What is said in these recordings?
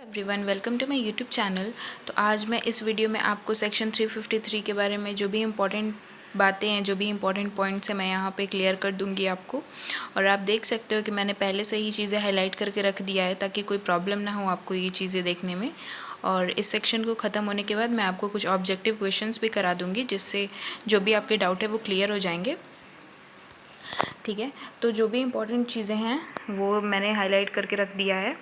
Everyone, welcome to my YouTube channel. तो आज मैं इस वीडियो में आपको सेक्शन 353 के बारे में जो भी इम्पोर्टेंट बातें हैं, जो भी इम्पोर्टेंट पॉइंट्स हैं, मैं यहाँ पे क्लियर कर दूँगी आपको। और आप देख सकते हो कि मैंने पहले से ही चीज़ें हाईलाइट करके रख दिया है ताकि कोई प्रॉब्लम ना हो आपको ये चीज़ें देखने में। और इस सेक्शन को ख़त्म होने के बाद मैं आपको कुछ ऑब्जेक्टिव क्वेश्चंस भी करा दूँगी, जिससे जो भी आपके डाउट है वो क्लियर हो जाएंगे। ठीक है, तो जो भी इम्पोर्टेंट चीज़ें हैं वो मैंने हाईलाइट करके रख दिया है।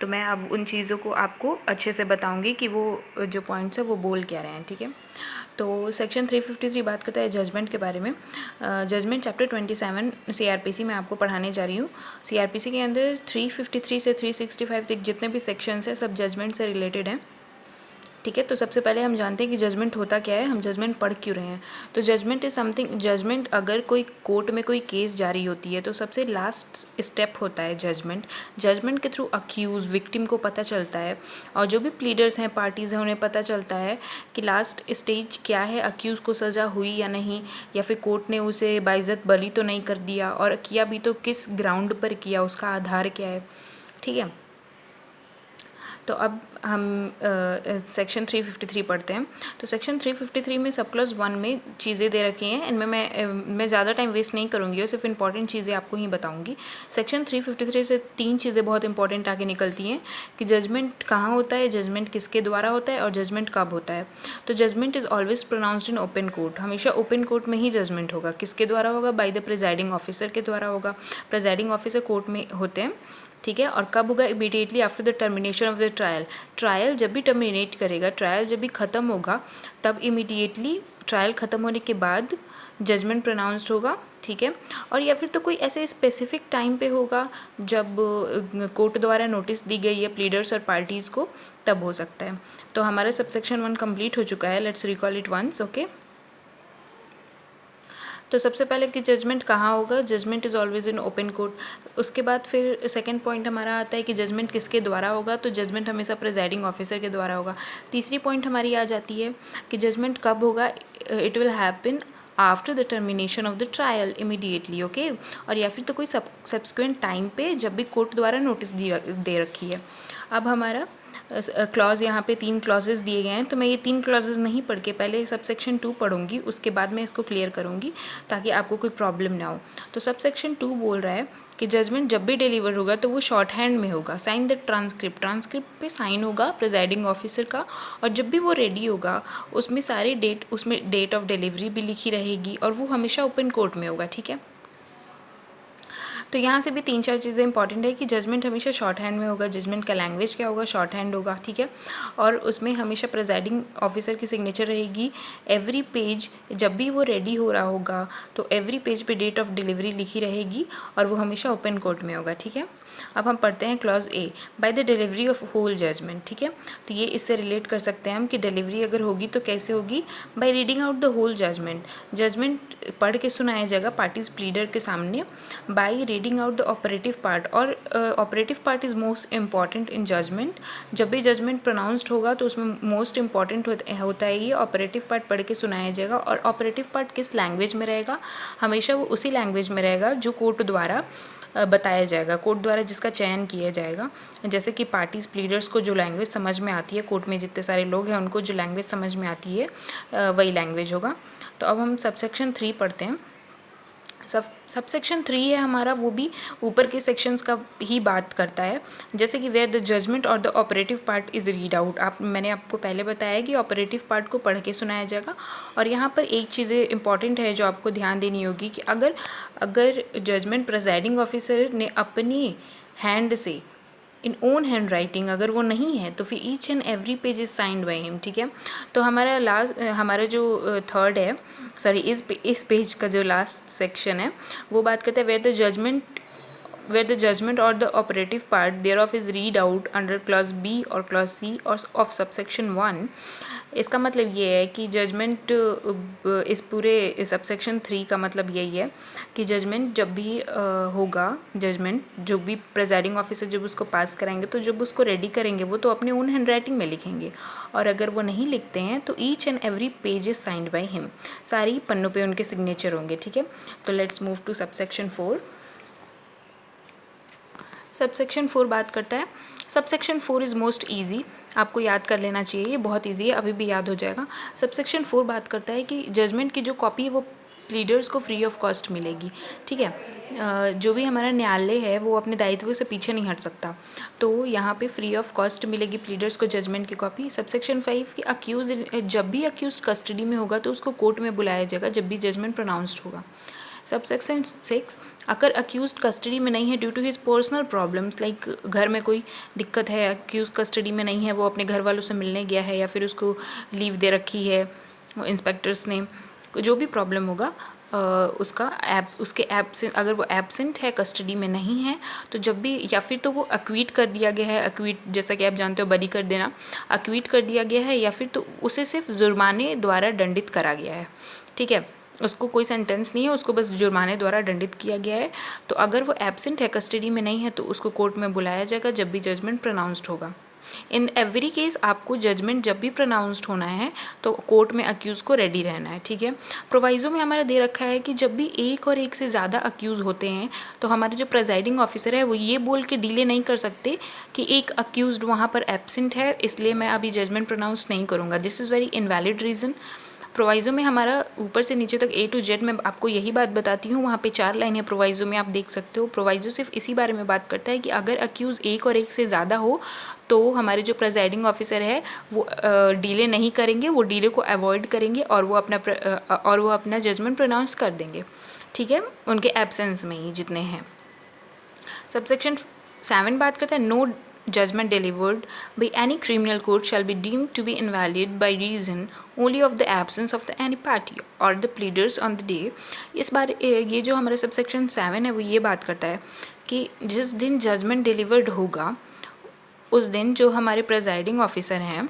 तो मैं अब उन चीज़ों को आपको अच्छे से बताऊंगी कि वो जो पॉइंट्स है वो बोल क्या रहे हैं। ठीक है, तो सेक्शन 353 बात करता है जजमेंट के बारे में। जजमेंट चैप्टर 27 सीआरपीसी में आपको पढ़ाने जा रही हूँ। सीआरपीसी के अंदर 353 से 365 तक जितने भी सेक्शंस हैं सब जजमेंट से रिलेटेड हैं। ठीक है, तो सबसे पहले हम जानते हैं कि जजमेंट होता क्या है, हम जजमेंट पढ़ क्यों रहे हैं। तो जजमेंट इज समथिंग, जजमेंट अगर कोई कोर्ट में कोई केस जारी होती है तो सबसे लास्ट स्टेप होता है जजमेंट। जजमेंट के थ्रू अक्यूज विक्टिम को पता चलता है, और जो भी प्लीडर्स हैं, पार्टीज़ हैं, उन्हें पता चलता है कि लास्ट स्टेज क्या है, अक्यूज़ को सज़ा हुई या नहीं, या फिर कोर्ट ने उसे बाइज्जत बरी तो नहीं कर दिया, और किया भी तो किस ग्राउंड पर किया, उसका आधार क्या है। ठीक है, तो अब हम सेक्शन 353 पढ़ते हैं। तो सेक्शन 353 में सब क्लॉज 1 में चीज़ें दे रखी हैं। इनमें मैं ज़्यादा टाइम वेस्ट नहीं करूँगी और सिर्फ इंपॉर्टेंट चीज़ें आपको ही बताऊँगी। सेक्शन 353 से 3 चीज़ें बहुत इंपॉर्टेंट आगे निकलती हैं कि जजमेंट कहाँ होता है, जजमेंट किसके द्वारा होता है, और जजमेंट कब होता है। तो judgment is always pronounced in open court, हमेशा ओपन कोर्ट में ही जजमेंट होगा। किसके द्वारा होगा? बाय द प्रिजाइडिंग ऑफिसर के द्वारा होगा। प्रिजाइडिंग ऑफिसर कोर्ट में होते हैं। ठीक है, और कब होगा? Immediately after the termination of the trial. Trial जब भी टर्मिनेट करेगा, ट्रायल जब भी ख़त्म होगा, तब इमीडिएटली ट्रायल ख़त्म होने के बाद जजमेंट प्रोनाउंस्ड होगा। ठीक है, और या फिर तो कोई ऐसे स्पेसिफिक टाइम पे होगा जब कोर्ट द्वारा नोटिस दी गई है प्लीडर्स और पार्टीज़ को, तब हो सकता है। तो हमारा सबसेक्शन 1 कंप्लीट हो चुका है। Let's recall it once. Okay, तो सबसे पहले कि जजमेंट कहाँ होगा, judgment is always in open court. उसके बाद फिर सेकंड पॉइंट हमारा आता है कि जजमेंट किसके द्वारा होगा, तो जजमेंट हमेशा प्रिजाइडिंग ऑफिसर के द्वारा होगा। तीसरी पॉइंट हमारी आ जाती है कि जजमेंट कब होगा, it will happen after the termination of the trial immediately. Okay, और या फिर तो कोई सब्सिक्वेंट टाइम पे जब भी कोर्ट द्वारा नोटिस दे रखी है। अब हमारा क्लॉज यहाँ पे 3 क्लॉजेज़ दिए गए हैं, तो मैं ये 3 क्लॉजेज़ नहीं पढ़ के पहले सबसेक्शन 2 पढ़ूंगी, उसके बाद मैं इसको क्लियर करूँगी ताकि आपको कोई प्रॉब्लम ना हो। तो सबसेक्शन 2 बोल रहा है कि जजमेंट जब भी डिलीवर होगा तो वो शॉर्ट हैंड में होगा। साइन द ट्रांसक्रिप्ट, ट्रांसक्रिप्ट पे साइन होगा प्रिजाइडिंग ऑफिसर का, और जब भी वो रेडी होगा उसमें सारे डेट, उसमें डेट ऑफ डिलीवरी भी लिखी रहेगी, और वो हमेशा ओपन कोर्ट में होगा। ठीक है, तो यहाँ से भी 3-4 चीज़ें इंपॉर्टेंट है कि जजमेंट हमेशा शॉर्ट हैंड में होगा। जजमेंट का लैंग्वेज क्या होगा? शॉर्ट हैंड होगा। ठीक है, और उसमें हमेशा प्रिजाइडिंग ऑफिसर की सिग्नेचर रहेगी। एवरी पेज जब भी वो रेडी हो रहा होगा तो एवरी पेज पे डेट ऑफ डिलीवरी लिखी रहेगी, और वो हमेशा ओपन कोर्ट में होगा। ठीक है, अब हम पढ़ते हैं clause A, by the delivery of whole judgment. ठीक है, तो ये इससे रिलेट कर सकते हैं हम कि डिलीवरी अगर होगी तो कैसे होगी? By reading out the whole judgement, judgement पढ़ के सुनाया जाएगा पार्टीज प्लीडर के सामने। By reading out the operative part, और operative part is most important in judgement. जब भी जजमेंट प्रोनाउंस्ड होगा तो उसमें मोस्ट इम्पॉर्टेंट होता है ये ऑपरेटिव पार्ट पढ़ के सुनाया जाएगा। और ऑपरेटिव पार्ट किस लैंग्वेज में रहेगा? हमेशा वो उसी लैंग्वेज में रहेगा जो कोर्ट द्वारा बताया जाएगा, कोर्ट द्वारा जिसका चयन किया जाएगा। जैसे कि पार्टीज प्लीडर्स को जो लैंग्वेज समझ में आती है, कोर्ट में जितने सारे लोग हैं उनको जो लैंग्वेज समझ में आती है वही लैंग्वेज होगा। तो अब हम सबसेक्शन 3 पढ़ते हैं। सबसेक्शन 3 है हमारा, वो भी ऊपर के सेक्शंस का ही बात करता है। जैसे कि वेयर द जजमेंट और the operative part is read out, मैंने आपको पहले बताया कि ऑपरेटिव पार्ट को पढ़ के सुनाया जाएगा। और यहाँ पर एक चीज़ें इंपॉर्टेंट है जो आपको ध्यान देनी होगी कि अगर जजमेंट प्रिजाइडिंग ऑफिसर ने अपनी हैंड से इन ओन हैंड राइटिंग अगर वो नहीं है तो फिर each and every page is signed by him. ठीक है, तो हमारा जो थर्ड है, सॉरी इस पेज का जो लास्ट सेक्शन है वो बात करता है where the judgment or the operative part thereof is read out under clause B or clause C or of subsection 1। इसका मतलब ये है कि जजमेंट, इस पूरे सबसेक्शन 3 का मतलब यही है कि जजमेंट जब भी होगा, जजमेंट जो भी प्रिजाइडिंग ऑफिसर जब उसको पास कराएंगे तो जब उसको रेडी करेंगे वो तो अपने ओन हैंड राइटिंग में लिखेंगे, और अगर वो नहीं लिखते हैं तो each and every page is signed by him, सारी पन्नों पे उनके सिग्नेचर होंगे। ठीक है, तो let's move to subsection 4। Subsection 4 बात करता है सबसेक्शन 4 इज़ मोस्ट ईजी, आपको याद कर लेना चाहिए, ये बहुत ईजी है, अभी भी याद हो जाएगा। सबसेक्शन 4 बात करता है कि जजमेंट की जो कॉपी है वो प्लीडर्स को फ्री ऑफ कॉस्ट मिलेगी, ठीक है। जो भी हमारा न्यायालय है वो अपने दायित्व से पीछे नहीं हट सकता, तो यहाँ पे फ्री ऑफ कॉस्ट मिलेगी प्लीडर्स को जजमेंट की कॉपी। सबसेक्शन 5 की अक्यूज, जब भी अक्यूज कस्टडी में होगा तो उसको कोर्ट में बुलाया जाएगा जब भी जजमेंट प्रोनाउंस्ड होगा। सबसेक्शन 6, अगर अक्यूज कस्टडी में नहीं है due to his personal problems, like घर में कोई दिक्कत है, अक्यूज कस्टडी में नहीं है, वो अपने घर वालों से मिलने गया है या फिर उसको लीव दे रखी है इंस्पेक्टर्स ने, जो भी प्रॉब्लम होगा उसके एब्सेंट, अगर वो एब्सेंट है, कस्टडी में नहीं है, तो जब भी, या फिर तो वो अक्वीट कर दिया गया है, अक्वीट जैसा कि आप जानते हो बरी कर देना, अक्वीट कर दिया गया है, या फिर तो उसे सिर्फ जुर्माने द्वारा दंडित करा गया है, ठीक है, उसको कोई सेंटेंस नहीं है, उसको बस जुर्माने द्वारा दंडित किया गया है। तो अगर वो एब्सेंट है, कस्टडी में नहीं है, तो उसको कोर्ट में बुलाया जाएगा जब भी जजमेंट प्रोनाउंस्ड होगा। इन एवरी केस आपको जजमेंट जब भी प्रोनाउंस्ड होना है तो कोर्ट में अक्यूज़ को रेडी रहना है, ठीक है। प्रोवाइज़ो में हमारा दे रखा है कि जब भी एक और एक से ज़्यादा अक्यूज़ होते हैं तो हमारे जो प्रेजाइडिंग ऑफिसर है वो ये बोल के डिले नहीं कर सकते कि एक अक्यूज़ड वहाँ पर एब्सेंट है, इसलिए मैं अभी जजमेंट प्रोनाउंस नहीं करूँगा। This is very invalid reason. Proviso में हमारा ऊपर से नीचे तक A to Z मैं आपको यही बात बताती हूँ, वहाँ पे 4 लाइन है प्रोवाइज़ो में, आप देख सकते हो। प्रोवाइज़ो सिर्फ इसी बारे में बात करता है कि अगर अक्यूज़ एक और एक से ज़्यादा हो तो हमारे जो प्रेजाइडिंग ऑफिसर है वो डिले नहीं करेंगे, वो डिले को अवॉइड करेंगे और वो अपना जजमेंट प्रोनाउंस कर देंगे, ठीक है, उनके एब्सेंस में ही जितने हैं। सबसेक्शन 7 बात करता है no judgment delivered by any criminal court shall be deemed to be invalid by reason only of the absence of the any party or the pleaders on the day। इस बार ये जो हमारा सबसेक्शन 7 है वो ये बात करता है कि जिस दिन जजमेंट डिलीवर्ड होगा उस दिन जो हमारे प्रेजाइडिंग ऑफिसर हैं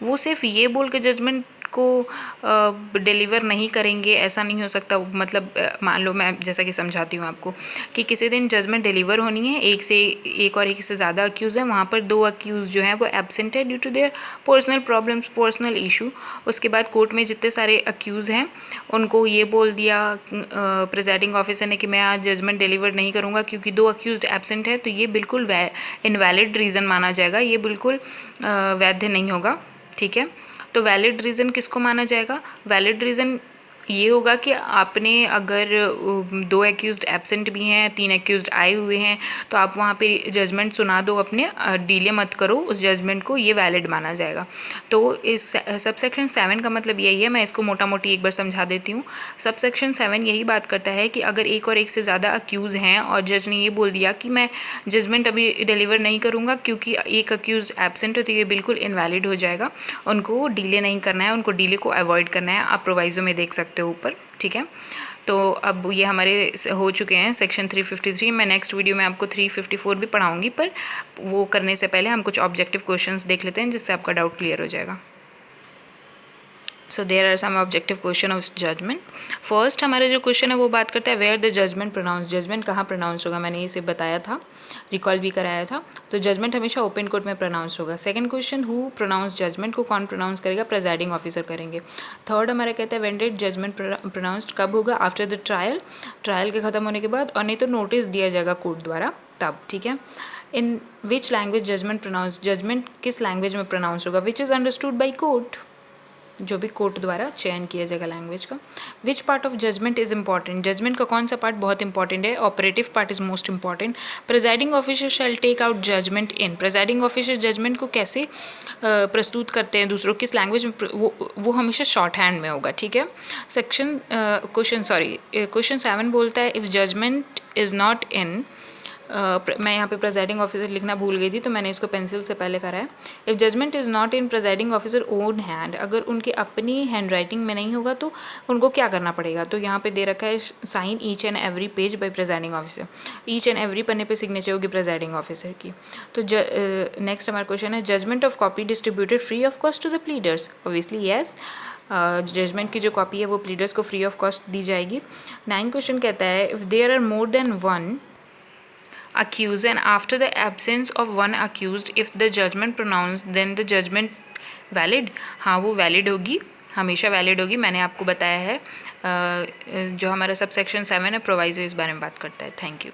वो सिर्फ ये बोल के जजमेंट को डिलीवर नहीं करेंगे, ऐसा नहीं हो सकता। मतलब मान लो मैं जैसा कि समझाती हूँ आपको कि किसी दिन जजमेंट डिलीवर होनी है, एक और एक से ज़्यादा अक्यूज़ है, वहाँ पर 2 अक्यूज़ जो हैं वो एब्सेंट है due to their personal problems, personal issue. उसके बाद कोर्ट में जितने सारे अक्यूज़ हैं उनको ये बोल दिया प्रेजाइडिंग ऑफिसर ने कि मैं आज जजमेंट डिलीवर नहीं करूँगा क्योंकि 2 अक्यूज़ड एब्सेंट है, तो ये बिल्कुल इनवैलिड रीज़न माना जाएगा, ये बिल्कुल वैध नहीं होगा, ठीक है। तो वैलिड रीज़न किसको माना जाएगा? वैलिड रीज़न ये होगा कि आपने अगर 2 एक्यूज़ड एब्सेंट भी हैं, 3 एक्यूज़ड आए हुए हैं, तो आप वहाँ पे जजमेंट सुना दो अपने, डिले मत करो उस जजमेंट को, ये वैलिड माना जाएगा। तो इस सबसेक्शन 7 का मतलब यही है, मैं इसको मोटा मोटी एक बार समझा देती हूँ। सबसेक्शन 7 यही बात करता है कि अगर एक और एक से ज़्यादा अक्यूज़ हैं और जज ने ये बोल दिया कि मैं जजमेंट अभी डिलीवर नहीं करूँगा क्योंकि एक अक्यूज़ एब्सेंट है, तो ये बिल्कुल इनवैलिड हो जाएगा, उनको डिले नहीं करना है, उनको डिले को अवॉइड करना है। आप प्रोवाइज़ो में देख सकते हो ऊपर, ठीक है। तो अब ये हमारे हो चुके हैं सेक्शन 353। मैं नेक्स्ट वीडियो में आपको 354 भी पढ़ाऊंगी, पर वो करने से पहले हम कुछ ऑब्जेक्टिव क्वेश्चंस देख लेते हैं जिससे आपका डाउट क्लियर हो जाएगा। So there are some objective question of judgment. First हमारा जो क्वेश्चन है वो बात करता है where the judgment pronounce, judgment कहाँ प्रोनाउंस होगा, मैंने इसे बताया था, रिकॉल भी कराया था। तो जजमेंट हमेशा ओपन कोर्ट में प्रोनाउंस होगा। Second question who pronounce judgment, को कौन प्रोनाउंस करेगा, प्रेजाइडिंग ऑफिसर करेंगे। थर्ड हमारा कहता है व्हेन डिड जजमेंट प्रोनाउंस्ड, कब होगा, आफ्टर द ट्रायल, ट्रायल के खत्म होने के बाद, और नहीं तो नोटिस दिया जाएगा कोर्ट द्वारा तब, ठीक है। In which language judgement pronounce, judgement किस लैंग्वेज में प्रोनाउंस होगा, which is understood by court, जो भी कोर्ट द्वारा चयन किया जाएगा लैंग्वेज का। Which part of judgement is important, judgement का कौन सा पार्ट बहुत इंपॉर्टेंट है, operative part is most important. Presiding officer shall take out judgement in, presiding officer judgement को कैसे प्रस्तुत करते हैं दूसरों, किस लैंग्वेज में, वो हमेशा शॉर्ट हैंड में होगा, ठीक है। क्वेश्चन 7 बोलता है if judgment is not in, मैं यहाँ पे प्रेजाइडिंग ऑफिसर लिखना भूल गई थी तो मैंने इसको पेंसिल से पहले करा है। If judgment is not in presiding officer own hand, अगर उनके अपनी हैंड राइटिंग में नहीं होगा तो उनको क्या करना पड़ेगा, तो यहाँ पे दे रखा है sign each and every page by presiding officer, each and every पन्ने पे सिग्नेचर होगी प्रेजाइडिंग ऑफिसर की। तो नेक्स्ट हमारा क्वेश्चन है judgement of copy distributed free of cost to the pleaders, obviously yes, judgement की जो कॉपी है वो प्लीडर्स को फ्री ऑफ कॉस्ट दी जाएगी। 9 क्वेश्चन कहता है if there are more than one accused and after the absence of one accused if the judgment pronounced then the judgment valid, हाँ वो वैलिड होगी, हमेशा वैलिड होगी, मैंने आपको बताया है। जो हमारा सबसेक्शन 7 है प्रोवाइजो इस बारे में बात करता है। Thank you.